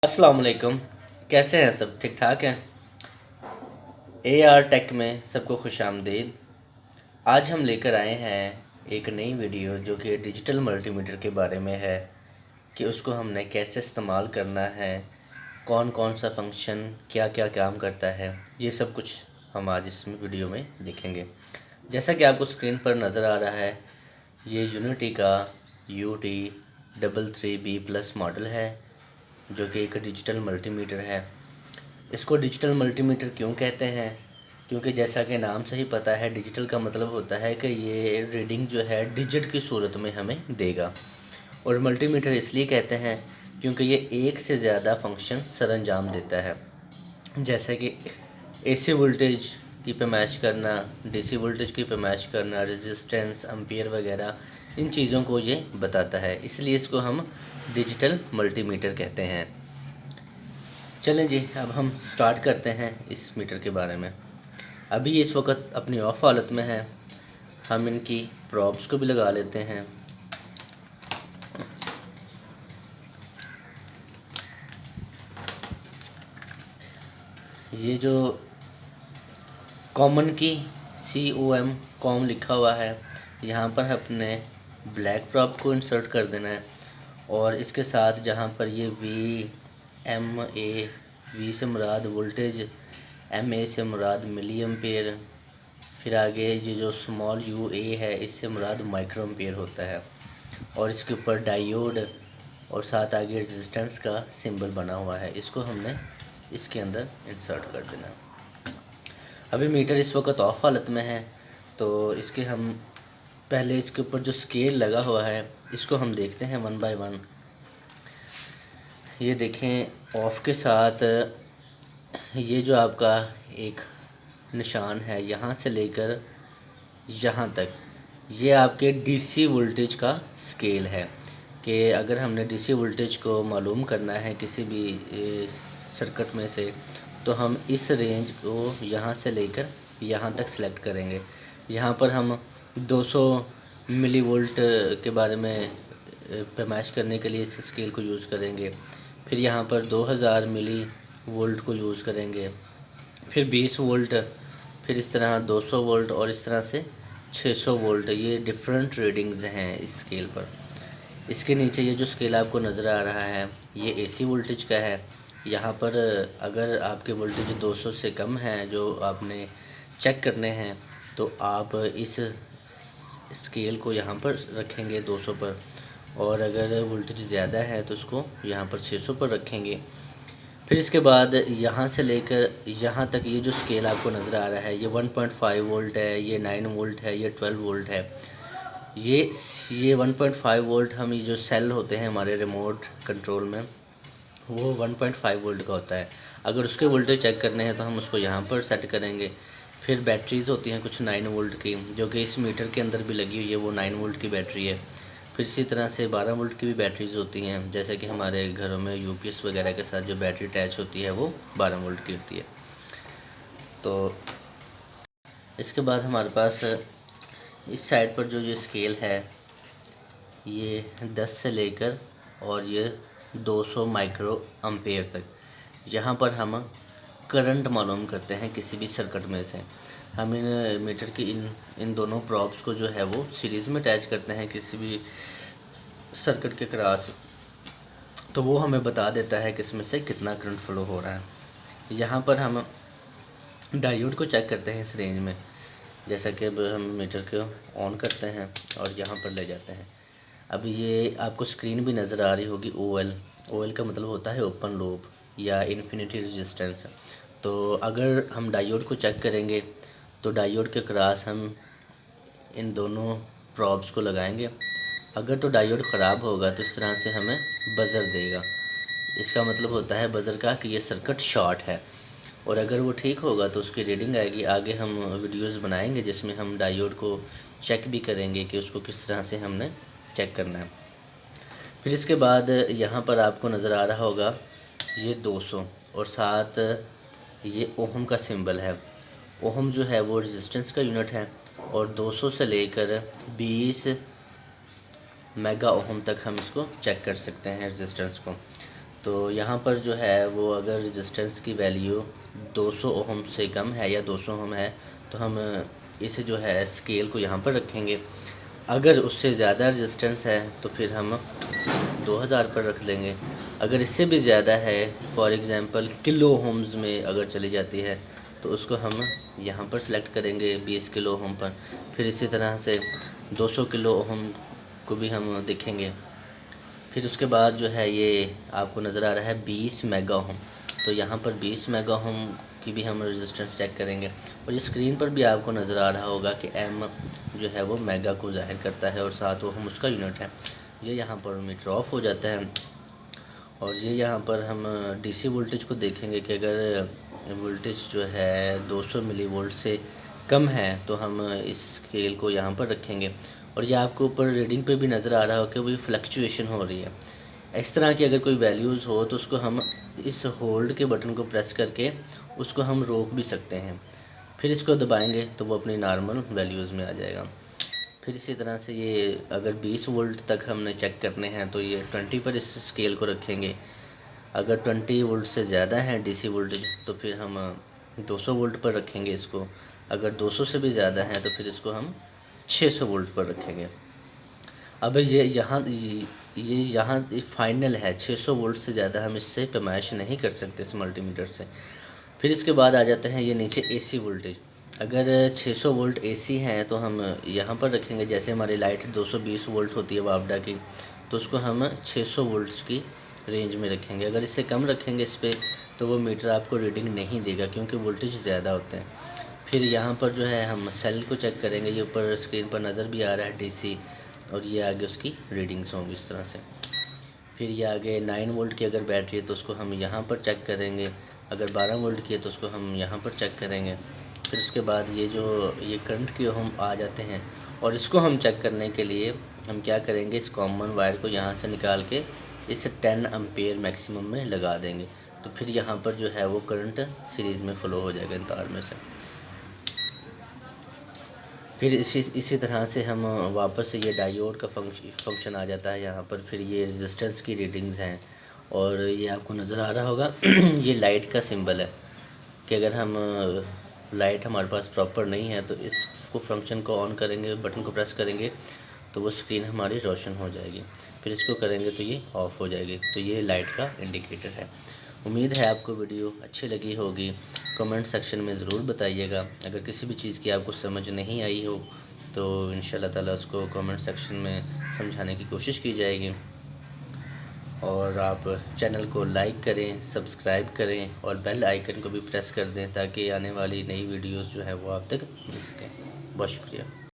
अस्सलाम वालेकुम। कैसे हैं सब? ठीक ठाक हैं? AR टेक में सबको खुश आमदीद। आज हम लेकर आए हैं एक नई वीडियो जो कि डिजिटल मल्टीमीटर के बारे में है कि उसको हमने कैसे इस्तेमाल करना है, कौन कौन सा फंक्शन क्या क्या काम करता है, ये सब कुछ हम आज इस वीडियो में देखेंगे। जैसा कि आपको स्क्रीन पर नज़र आ रहा है, ये यूनिटी का UT33B+ मॉडल है जो कि एक डिजिटल मल्टीमीटर है। इसको डिजिटल मल्टीमीटर क्यों कहते हैं? क्योंकि जैसा कि नाम से ही पता है, डिजिटल का मतलब होता है कि ये रीडिंग जो है डिजिट की सूरत में हमें देगा। और मल्टीमीटर इसलिए कहते हैं क्योंकि ये एक से ज़्यादा फंक्शन सरअंजाम देता है, जैसे कि AC वोल्टेज की पैमाइश करना, DC वोल्टेज की पैमाइश करना, रेजिस्टेंस, एम्पियर वगैरह, इन चीज़ों को ये बताता है। इसलिए इसको हम डिजिटल मल्टीमीटर कहते हैं। चलें जी, अब हम स्टार्ट करते हैं इस मीटर के बारे में। अभी इस वक्त अपनी ऑफ हालत में है। हम इनकी प्रॉब्स को भी लगा लेते हैं। ये जो कॉमन की COM लिखा हुआ है, यहाँ पर अपने ब्लैक प्रॉब को इंसर्ट कर देना है और इसके साथ जहाँ पर ये VMA, V से मुराद वोल्टेज, MA से मुराद मिली एम्पेयर, फिर आगे ये जो स्मॉल UA है इससे मुराद माइक्रो एम्पेयर होता है, और इसके ऊपर डायोड और साथ आगे रेजिस्टेंस का सिंबल बना हुआ है। इसको हमने इसके अंदर इंसर्ट कर देना। अभी मीटर इस वक्त ऑफ हालत में है, तो इसके हम पहले इसके ऊपर जो स्केल लगा हुआ है इसको हम देखते हैं वन बाय वन। ये देखें, ऑफ के साथ ये जो आपका एक निशान है यहाँ से लेकर यहाँ तक, ये आपके DC वोल्टेज का स्केल है कि अगर हमने DC वोल्टेज को मालूम करना है किसी भी सर्किट में से, तो हम इस रेंज को यहाँ से लेकर यहाँ तक सेलेक्ट करेंगे। यहाँ पर हम 200 मिली वोल्ट के बारे में पैमाइश करने के लिए इस स्केल को यूज़ करेंगे। फिर यहाँ पर 2000 मिली वोल्ट को यूज़ करेंगे, फिर 20 वोल्ट, फिर इस तरह 200 वोल्ट और इस तरह से 600 वोल्ट। ये डिफरेंट रीडिंग्स हैं इस स्केल पर। इसके नीचे ये जो स्केल आपको नज़र आ रहा है ये AC वोल्टेज का है। यहाँ पर अगर आपके वोल्टेज 200 से कम है जो आपने चेक करने हैं, तो आप इस स्केल को यहाँ पर रखेंगे 200 पर, और अगर वोल्टेज ज़्यादा है तो उसको यहाँ पर 600 पर रखेंगे। फिर इसके बाद यहाँ से लेकर यहाँ तक ये जो स्केल आपको नज़र आ रहा है ये 1.5 वोल्ट है, ये 9 वोल्ट है, ये 12 वोल्ट है। ये 1.5 वोल्ट, हम ये जो सेल होते हैं हमारे रिमोट कंट्रोल में, वो 1.5 वोल्ट का होता है। अगर उसके वोल्टेज चेक करने हैं तो हम उसको यहाँ पर सेट करेंगे। फिर बैटरीज होती हैं कुछ 9 वोल्ट की, जो कि इस मीटर के अंदर भी लगी हुई है, वो 9 वोल्ट की बैटरी है। फिर इसी तरह से 12 वोल्ट की भी बैटरीज होती हैं, जैसे कि हमारे घरों में UPS वगैरह के साथ जो बैटरी अटैच होती है वो 12 वोल्ट की होती है। तो इसके बाद हमारे पास इस साइड पर जो ये स्केल है ये 10 से लेकर और ये 200 माइक्रो एम्पेयर तक, यहाँ पर हम करंट मालूम करते हैं किसी भी सर्किट में से। हम इन मीटर की इन दोनों प्रॉब्स को जो है वो सीरीज़ में अटैच करते हैं किसी भी सर्किट के क्रॉस, तो वो हमें बता देता है कि इसमें से कितना करंट फ्लो हो रहा है। यहाँ पर हम डायोड को चेक करते हैं इस रेंज में। जैसा कि अब हम मीटर को ऑन करते हैं और यहाँ पर ले जाते हैं। अब ये आपको स्क्रीन भी नज़र आ रही होगी OL का मतलब होता है ओपन लूप या इन्फिनिटी रेजिस्टेंस। तो अगर हम डायोड को चेक करेंगे तो डायोड के क्रॉस हम इन दोनों प्रॉब्स को लगाएंगे। अगर तो डायोड ख़राब होगा तो इस तरह से हमें बज़र देगा। इसका मतलब होता है बज़र का कि ये सर्किट शॉर्ट है, और अगर वो ठीक होगा तो उसकी रीडिंग आएगी। आगे हम वीडियोस बनाएंगे जिसमें हम डायोड को चेक भी करेंगे कि उसको किस तरह से हमने चेक करना है। फिर इसके बाद यहाँ पर आपको नज़र आ रहा होगा ये 200 और साथ ये ओहम का सिंबल है। ओहम जो है वो रेजिस्टेंस का यूनिट है, और 200 से लेकर 20 मेगा ओहम तक हम इसको चेक कर सकते हैं रेजिस्टेंस को। तो यहाँ पर जो है वो अगर रेजिस्टेंस की वैल्यू 200 ओम से कम है या 200 ओम है तो हम इसे जो है स्केल को यहाँ पर रखेंगे। अगर उससे ज़्यादा रेजिस्टेंस है तो फिर हम 2000 पर रख देंगे। अगर इससे भी ज़्यादा है, फॉर एग्ज़ाम्पल किलो ओम्स में अगर चली जाती है तो उसको हम यहाँ पर सिलेक्ट करेंगे 20 किलो ओम पर। फिर इसी तरह से 200 किलो ओम को भी हम देखेंगे। फिर उसके बाद जो है ये आपको नज़र आ रहा है 20 मेगा ओम, तो यहाँ पर 20 मेगा ओम की भी हम रेजिस्टेंस चेक करेंगे। और ये स्क्रीन पर भी आपको नज़र आ रहा होगा कि एम जो है वो मेगा को ज़ाहिर करता है और 7 ओम उसका यूनिट है। ये यहाँ पर मीटर ऑफ हो जाता है। और ये यहाँ पर हम डीसी वोल्टेज को देखेंगे कि अगर वोल्टेज जो है 200 मिली वोल्ट से कम है तो हम इस स्केल को यहाँ पर रखेंगे। और ये आपको ऊपर रीडिंग पे भी नज़र आ रहा हो कि वो फ्लक्चुएशन हो रही है। इस तरह की अगर कोई वैल्यूज़ हो तो उसको हम इस होल्ड के बटन को प्रेस करके उसको हम रोक भी सकते हैं। फिर इसको दबाएंगे तो वो अपनी नॉर्मल वैल्यूज़ में आ जाएगा। फिर इसी तरह से ये अगर 20 वोल्ट तक हमने चेक करने हैं तो ये 20 पर इस स्केल को रखेंगे। अगर 20 वोल्ट से ज़्यादा है डीसी वोल्टेज तो फिर हम 200 वोल्ट पर रखेंगे इसको। अगर 200 से भी ज़्यादा है तो फिर इसको हम 600 वोल्ट पर रखेंगे। अब ये यहाँ फाइनल है, 600 वोल्ट से ज़्यादा हम इससे पैमाइश नहीं कर सकते इस मल्टीमीटर से। फिर इसके बाद आ जाते हैं ये नीचे एसी वोल्टेज। अगर 600 वोल्ट एसी हैं तो हम यहाँ पर रखेंगे। जैसे हमारी लाइट 220 वोल्ट होती है वापडा की, तो उसको हम 600 वोल्ट की रेंज में रखेंगे। अगर इससे कम रखेंगे इस पर तो वो मीटर आपको रीडिंग नहीं देगा क्योंकि वोल्टेज ज़्यादा होते हैं। फिर यहाँ पर जो है हम सेल को चेक करेंगे। ये ऊपर स्क्रीन पर नज़र भी आ रहा है डीसी, और ये आगे उसकी रीडिंग्स होंगी इस तरह से। फिर ये आगे 9 वोल्ट की अगर बैटरी है तो उसको हम यहाँ पर चेक करेंगे। अगर 12 वोल्ट की है तो उसको हम यहाँ पर चेक करेंगे। फिर उसके बाद ये करंट की हम आ जाते हैं, और इसको हम चेक करने के लिए हम क्या करेंगे, इस कॉमन वायर को यहाँ से निकाल के इस 10 एम्पेयर मैक्सिमम में लगा देंगे। तो फिर यहाँ पर जो है वो करंट सीरीज़ में फ़्लो हो जाएगा इन तार में से। फिर इसी तरह से हम वापस ये डायोड का फंक्शन आ जाता है यहाँ पर। फिर ये रेजिस्टेंस की रीडिंग्स हैं, और ये आपको नज़र आ रहा होगा ये लाइट का सिंबल है कि अगर हम लाइट हमारे पास प्रॉपर नहीं है तो इसको फंक्शन को ऑन करेंगे, बटन को प्रेस करेंगे तो वो स्क्रीन हमारी रोशन हो जाएगी। फिर इसको करेंगे तो ये ऑफ़ हो जाएगी। तो ये लाइट का इंडिकेटर है। उम्मीद है आपको वीडियो अच्छी लगी होगी। कमेंट सेक्शन में ज़रूर बताइएगा। अगर किसी भी चीज़ की आपको समझ नहीं आई हो तो इंशाल्लाह ताला उसको कमेंट सेक्शन में समझाने की कोशिश की जाएगी। और आप चैनल को लाइक करें, सब्सक्राइब करें और बेल आइकन को भी प्रेस कर दें ताकि आने वाली नई वीडियोस जो है वो आप तक मिल सकें। बहुत शुक्रिया।